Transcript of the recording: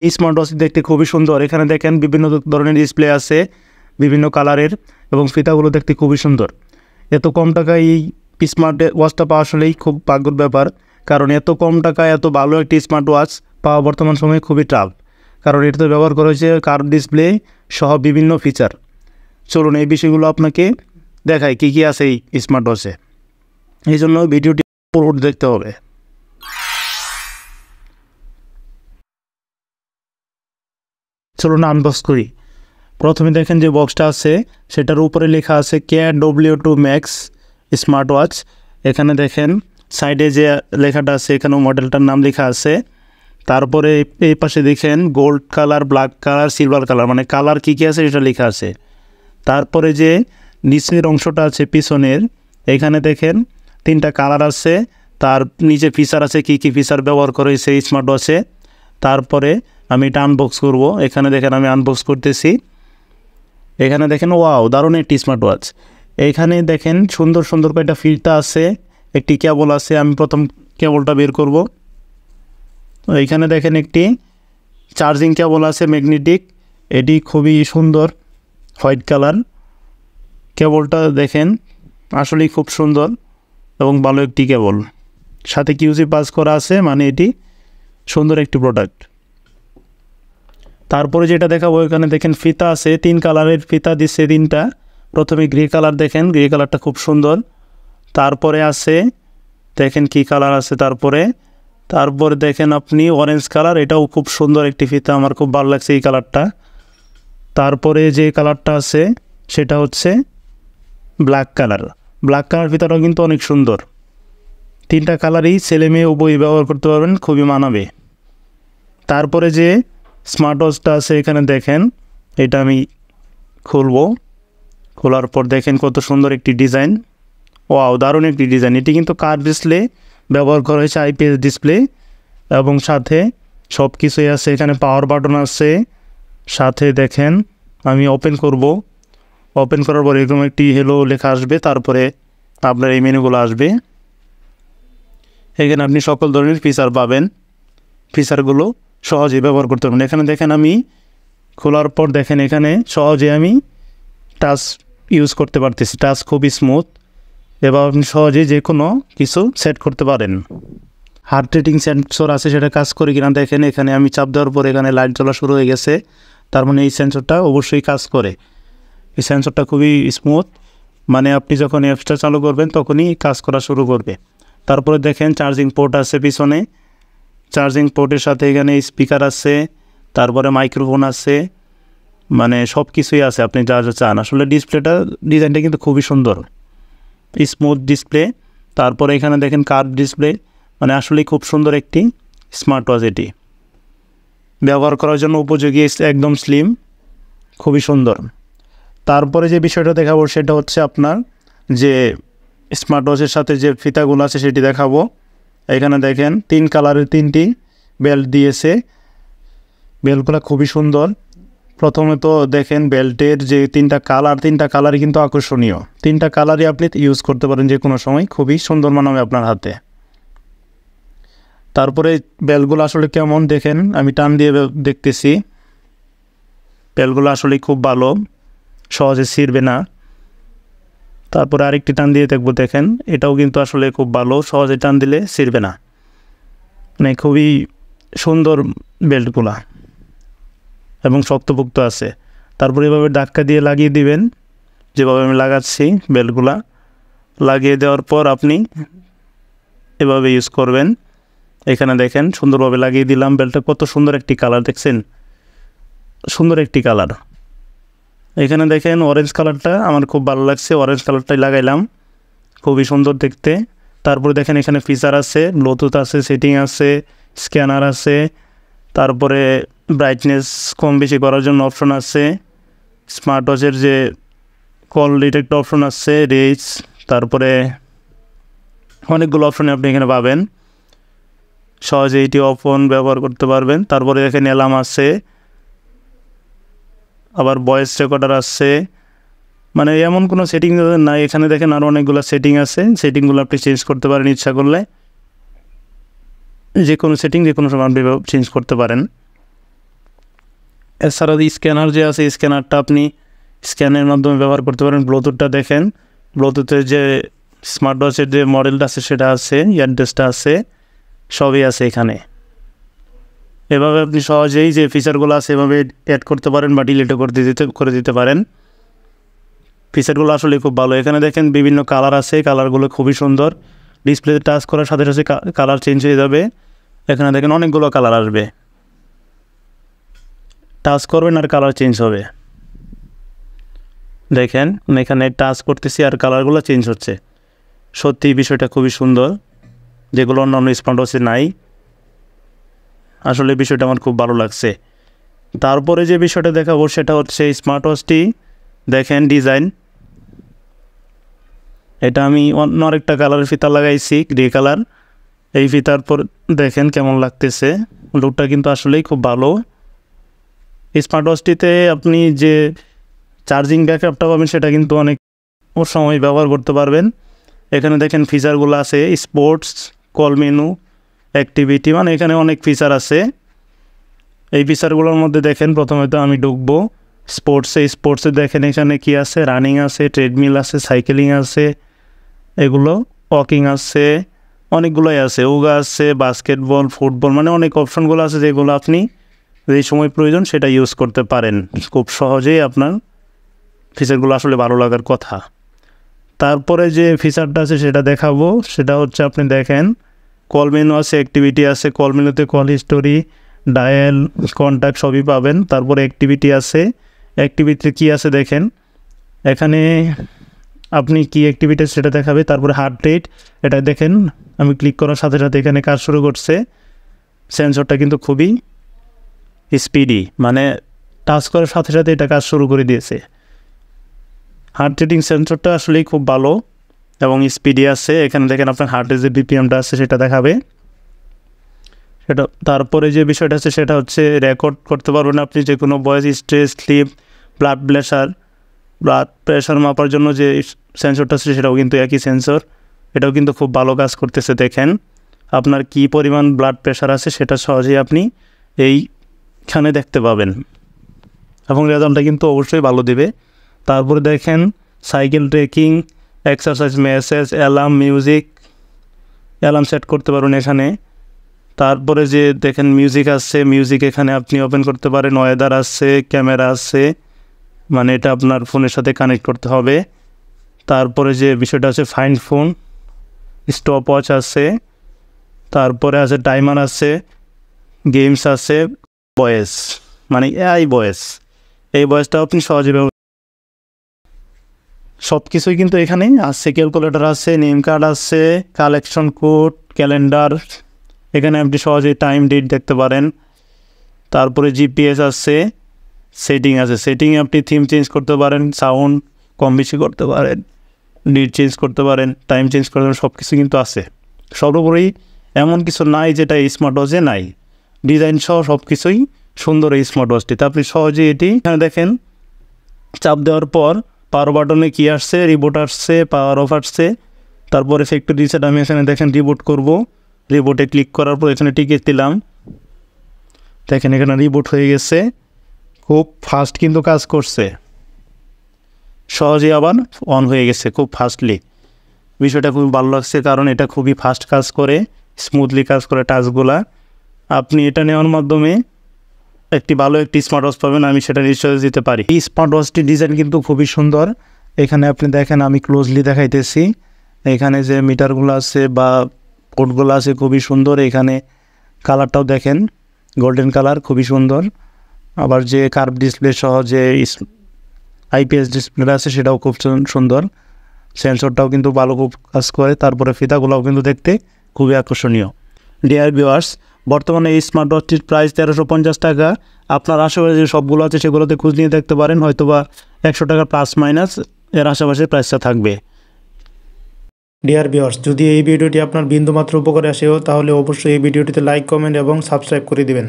এই smart watch দেখতে খুবই সুন্দর। এখানে দেখেন বিভিন্ন ধরনের ডিসপ্লে আছে, বিভিন্ন কালারের, এবং ফিতাগুলো দেখতে খুবই সুন্দর। এত কম টাকায় এই স্মার্ট ওয়াচটা পাওয়া আসলেই খুব ভাগ্যের ব্যাপার, কারণ এত কম টাকায় এত ভালো একটি স্মার্ট ওয়াচ পাওয়া বর্তমান সময়ে খুবই টাফ, কারণ এটাতে ব্যবহার করা হয়েছে কার্ভ ডিসপ্লে সহ বিভিন্ন ফিচার। চলুন এই বিষয়গুলো আপনাকে দেখায় কী কী আছে এই স্মার্ট ওয়াচে। এই জন্য ভিডিওটি পুরো দেখতে হবে। চলুন আনবক্স করি। প্রথমে দেখেন যে বক্সটা আছে সেটার উপরে লেখা আছে KW2 ম্যাক্স স্মার্ট ওয়াচ। এখানে দেখেন সাইডে যে লেখাটা আছে এখানেও মডেলটার নাম লেখা আছে। তারপরে এই পাশে দেখেন gold colour, black colour, silver colour, মানে কালার কী কী আছে সেটা লেখা আছে। তারপরে যে নিচের অংশটা আছে পিছনের, এখানে দেখেন 3টা কালার আছে, তার নিচে ফিচার আছে কী কী ফিচার ব্যবহার করে সেই স্মার্ট ওয়াচে। তারপরে আমি এটা আনবক্স করব। এখানে দেখেন আমি আনবক্স করতেছি। এখানে দেখেন ওয়াও, দারুণ একটি স্মার্ট ওয়াচ। এইখানে দেখেন সুন্দর সুন্দর কয়েকটা ফিতা আছে, একটি কেবল আছে। আমি প্রথম কেবলটা বের করব। এইখানে দেখেন একটি চার্জিং কেবল আছে ম্যাগনেটিক, এটি খুবই সুন্দর, হোয়াইট কালার। কেবলটা দেখেন আসলেই খুব সুন্দর এবং ভালো একটি কেবল, সাথে কিউসি পাস করা আছে, মানে এটি সুন্দর একটি প্রোডাক্ট। তারপরে যেটা দেখাবো, এখানে দেখেন ফিতা আছে, 3 কালারের ফিতা দিচ্ছে 3টা। প্রথমে গ্রে কালার দেখেন, গ্রে কালারটা খুব সুন্দর। তারপরে আছে দেখেন কি কালার আছে, তারপরে দেখেন আপনি অরেঞ্জ কালার, এটাও খুব সুন্দর একটি ফিতা, আমার খুব ভালো লাগছে এই কালারটা। তারপরে যে কালারটা আছে সেটা হচ্ছে ব্ল্যাক কালার। ব্ল্যাক কালার ফিতাটাও কিন্তু অনেক সুন্দর। 3টা কালারই ছেলে মেয়ে উভয়ই ব্যবহার করতে পারবেন, খুবই মানাবে। তারপরে যে স্মার্ট ওয়াচটা আছে এখানে দেখেন, এটা আমি খুলব। খোলার পর দেখেন কত সুন্দর একটি ডিজাইন, ওয়াও দারুণ একটি ডিজাইন। এটি কিন্তু কার্ভ ডিসপ্লে ব্যবহার করা হয়েছে, IPS ডিসপ্লে, এবং সাথে সব কিছুই আছে। এখানে পাওয়ার বাটন আছে, সাথে দেখেন আমি ওপেন করব। ওপেন করার পর এরকম একটি হেলো লেখা আসবে, তারপরে আপনার এই মেনুগুলো আসবে। এখানে আপনি সকল ধরনের ফিচার পাবেন, ফিচারগুলো সহজেই ব্যবহার করতে পারবেন। এখানে দেখেন আমি খোলার পর দেখেন এখানে সহজে আমি টাচ ইউজ করতে পারতেছি, টাচ খুবই স্মুথ, এবং আপনি সহজে যে কোনো কিছু সেট করতে পারেন। হার্ট রেটিং সেন্সর আছে, সেটা কাজ করে কিনা দেখেন। এখানে আমি চাপ দেওয়ার পর এখানে লাইট জ্বলা শুরু হয়ে গেছে, তার মানে এই সেন্সরটা অবশ্যই কাজ করে। এই সেন্সরটা খুবই স্মুথ, মানে আপনি যখন অ্যাপসটা চালু করবেন তখনই কাজ করা শুরু করবে। তারপরে দেখেন চার্জিং পোর্ট আছে পিছনে, চার্জিং পোর্টের সাথে এখানে স্পিকার আছে, তারপরে মাইক্রোফোন আছে, মানে সব কিছুই আছে আপনি যা যা চান। আসলে ডিজাইনটা কিন্তু খুবই সুন্দর, স্মুথ ডিসপ্লে। তারপরে এখানে দেখেন কার্ভ ডিসপ্লে, মানে আসলেই খুব সুন্দর একটি স্মার্ট ওয়াচ। এটি ব্যবহার করার জন্য উপযোগী, একদম স্লিম, খুবই সুন্দর। তারপরে যে বিষয়টা দেখাবো সেটা হচ্ছে আপনার যে স্মার্ট ওয়াচের সাথে যে ফিতাগুলো আছে সেটি দেখাবো। এখানে দেখেন 3 কালারের 3টি বেল্ট দিয়েছে, বেল্টগুলো খুবই সুন্দর। প্রথমে তো দেখেন বেল্টের যে 3টা কালার, 3টা কালারই কিন্তু আকর্ষণীয়। 3টা কালারই আপনি ইউজ করতে পারেন যে কোনো সময়, খুবই সুন্দর মানাবে আপনার হাতে। তারপরে বেল্টগুলো আসলে কেমন দেখেন, আমি টান দিয়ে দেখতেছি। বেল্টগুলো আসলে খুব ভালো, সহজে ছিঁড়বে না। তারপরে আরেকটি টান দিয়ে দেখবো, দেখেন এটাও কিন্তু আসলে খুব ভালো, সহজে টান দিলে ছিঁড়বে না, মানে খুবই সুন্দর বেল্টগুলা এবং শক্তপোক্ত আছে। তারপরে এভাবে ধাক্কা দিয়ে লাগিয়ে দিবেন, যেভাবে আমি লাগাচ্ছি। বেল্টগুলা লাগিয়ে দেওয়ার পর আপনি এভাবে ইউজ করবেন। এখানে দেখেন সুন্দরভাবে লাগিয়ে দিলাম। বেল্টটা কত সুন্দর একটি কালার দেখছেন, সুন্দর একটি কালার। এখানে দেখেন অরেঞ্জ কালারটা আমার খুব ভালো লাগছে, অরেঞ্জ কালারটাই লাগাইলাম, খুবই সুন্দর দেখতে। তারপরে দেখেন এখানে ফিচার আছে, ব্লুটুথ আছে, সেটিং আছে, স্ক্যানার আছে, তারপরে ব্রাইটনেস কম বেশি করার জন্য অপশন আছে, স্মার্ট ওয়াচের যে কল ডিটেক্ট অপশন আছে, রেজ, তারপরে অনেকগুলো অপশনে আপনি এখানে পাবেন, সহজে এটি অপশন ব্যবহার করতে পারবেন। তারপরে এখানে অ্যালার্ম আছে, আবার ভয়েস রেকর্ডার আছে, মানে এমন কোনো সেটিং নাই। এখানে দেখেন আরও অনেকগুলো সেটিং আছে, সেটিংগুলো আপনি চেঞ্জ করতে পারেন ইচ্ছা করলে, যে কোনো সেটিং যে কোনো সময় আপনি চেঞ্জ করতে পারেন। এছাড়া স্ক্যানার যে আছে, স্ক্যানারটা আপনি স্ক্যানের মাধ্যমে ব্যবহার করতে পারেন। ব্লুটুথটা দেখেন, ব্লুটুথের যে স্মার্ট ওয়াচের যে মডেলটা আছে সেটা আছে, অ্যাড্রেসটা আছে, সবই আছে এখানে। এভাবে আপনি সহজেই যে ফিচারগুলো আছে এভাবে অ্যাড করতে পারেন বা ডিলিটও করে দিতে পারেন। ফিচারগুলো আসলে খুব ভালো। এখানে দেখেন বিভিন্ন কালার আছে, কালারগুলো খুবই সুন্দর। ডিসপ্লেতে টাচ করার সাথে সাথে কালার চেঞ্জ হয়ে যাবে। এখানে দেখেন অনেকগুলো কালার আসবে, টাচ করবেন আর কালার চেঞ্জ হবে। দেখেন এখানে টাচ করতেছি আর কালারগুলো চেঞ্জ হচ্ছে। সত্যি বিষয়টা খুবই সুন্দর, যেগুলো অন্যান্য স্মার্ট ওয়াচে নাই। আসলে বিষয়টা আমার খুব ভালো লাগছে। তারপরে যে বিষয়টা দেখাবো সেটা হচ্ছে স্মার্ট ওয়াচটি দেখেন ডিজাইন। এটা আমি অন্য আরেকটা কালারের ফিতা লাগাইছি, গ্রে কালার। এই ফিতার পর দেখেন কেমন লাগতেছে, লুকটা কিন্তু আসলেই খুব ভালো। স্মার্ট ওয়াচটিতে আপনি যে চার্জিং ব্যাকআপটা পাবেন সেটা কিন্তু অনেক সময় ব্যবহার করতে পারবেন। এখানে দেখেন ফিচারগুলো আছে, স্পোর্টস, কল মেনু, অ্যাক্টিভিটি, মানে এখানে অনেক ফিচার আছে। এই ফিচারগুলোর মধ্যে দেখেন প্রথমে তো আমি ঢুকবো স্পোর্টসে দেখেন এখানে কি আছে, রানিং আছে, ট্রেডমিল আছে, সাইকেলিং আছে, এগুলো ওয়াকিং আছে, অনেকগুলোই আছে, যোগা আছে, বাস্কেটবল, ফুটবল, মানে অনেক অপশনগুলো আছে যেগুলো আপনি যে সময় প্রয়োজন সেটা ইউজ করতে পারেন খুব সহজেই। আপনার ফিচারগুলো আসলে ভালো লাগার কথা। তারপরে যে ফিচারটা আছে সেটা দেখাবো, সেটা হচ্ছে আপনি দেখেন কল মেনু আছে, অ্যাক্টিভিটি আছে। কল মেনুতে কল হিস্টোরি, ডায়াল, কন্ট্যাক্ট সবই পাবেন। তারপরে অ্যাক্টিভিটি আছে, অ্যাক্টিভিটিতে কী আছে দেখেন, এখানে আপনি কি অ্যাক্টিভিটি সেটা দেখাবে। তারপরে হার্ট রেট, এটা দেখেন আমি ক্লিক করার সাথে সাথে এখানে কাজ শুরু করছে। সেন্সরটা কিন্তু খুবই স্পিডি, মানে টাচ করার সাথে সাথে এটা কাজ শুরু করে দিয়েছে। হার্ট রেটিং সেন্সরটা আসলেই খুব ভালো এবং স্পিডি আছে। এখানে দেখেন আপনার হার্টের যে বিপিএমটা আছে সেটা দেখাবে সেটা। তারপরে যে বিষয়টা আছে সেটা হচ্ছে রেকর্ড করতে পারবেন আপনি যে কোনো voice, stress, sleep, blood pressure মাপার জন্য যে সেন্সরটা আছে সেটাও কিন্তু একই সেন্সর। এটাও কিন্তু খুব ভালো কাজ করতেছে। দেখেন আপনার কি পরিমাণ ব্লাড প্রেশার আছে সেটা সহজেই আপনি এইখানে দেখতে পাবেন এবং রেজাল্টটা কিন্তু অবশ্যই ভালো দেবে। তারপরে দেখেন cycle trekking, exercise message, alarm, alarm set করতে পারবেন এখানে। তারপরে যে দেখেন মিউজিক আছে, মিউজিক এখানে আপনি ওপেন করতে পারেন। ওয়েদার আছে, ক্যামেরা আছে, মানে এটা আপনার ফোনের সাথে কানেক্ট করতে হবে। তারপরে যে বিষয়টা আছে ফাইন্ড ফোন, স্টপ ওয়াচ আছে, তারপরে আছে টাইমার আছে, গেমস আছে, ভয়েস, মানে এআই ভয়েস, এই ভয়েসটাও আপনি সহজে সব কিছুই কিন্তু এখানে আছে। ক্যালকুলেটর আছে, নেম কার্ড আছে, কালেকশন কোড, ক্যালেন্ডার, এখানে আপনি সহজে টাইম ডেট দেখতে পারেন। তারপরে জিপিএস আছে, সেটিং আছে, সেটিংয়ে আপনি থিম চেঞ্জ করতে পারেন, সাউন্ড কম বেশি করতে পারেন, ডেট চেঞ্জ করতে পারেন, টাইম চেঞ্জ করতে পারেন, সব কিছু কিন্তু আছে। সর্বোপরি এমন কিছু নাই যেটা এই স্মার্ট ওয়াচে নাই। ডিজাইন সহ সব কিছুই সুন্দর এই স্মার্ট ওয়াচটিতে। আপনি সহজেই এটি এখানে দেখেন চাপ দেওয়ার পর পাওয়ার বাটনে কী আসছে, রিবোট আসছে, পাওয়ার অফ আসছে। তারপরে ফ্যাক্টরি রিসেট আমি এখানে দেখেন রিবোট করব। রিবোটে ক্লিক করার পর এখানে টিকে দিলাম, দেখেন এখানে রিবোট হয়ে গেছে। খুব ফাস্ট কিন্তু কাজ করছে, সহজেই আবার অন হয়ে গেছে খুব ফাস্টলি। বিষয়টা খুবই ভালো লাগছে কারণ এটা খুবই ফাস্ট কাজ করে, স্মুথলি কাজ করে টাচগুলা। আপনি এটা নেওয়ার মাধ্যমে ভালো একটি স্মার্ট ওয়াচ পাবেন, আমি সেটা নিশ্চয় দিতে পারি। এই স্মার্ট ওয়াচটির ডিজাইন কিন্তু খুবই সুন্দর। এখানে আপনি দেখেন আমি ক্লোজলি দেখাইতেছি, এখানে যে মিটারগুলো আছে বা পোর্টগুলো আছে খুবই সুন্দর। এখানে কালারটাও দেখেন গোল্ডেন কালার, খুবই সুন্দর। আবার যে কার্ভ ডিসপ্লে সহ যে আইপিএস ডিসপ্লে আছে সেটাও খুব সুন্দর। সেন্সরটাও কিন্তু ভালো খুব কাজ করে। তারপরে ফিতাগুলোও কিন্তু দেখতে খুবই আকর্ষণীয়। ডিয়ার ভিউয়ার্স, বর্তমানে এই স্মার্ট ওয়াচটির প্রাইস 1350 টাকা। আপনার আশেপাশে যে সবগুলো আছে সেগুলোতে খোঁজ নিয়ে দেখতে পারেন, হয়তোবা 100 টাকা প্লাস মাইনাস এর আশেপাশে প্রাইসটা থাকবে। ডিয়ার ভিউয়ার্স, যদি এই ভিডিওটি আপনার বিন্দুমাত্র উপকারে আসেও তাহলে অবশ্যই এই ভিডিওটিতে লাইক, কমেন্ট এবং সাবস্ক্রাইব করে দিবেন।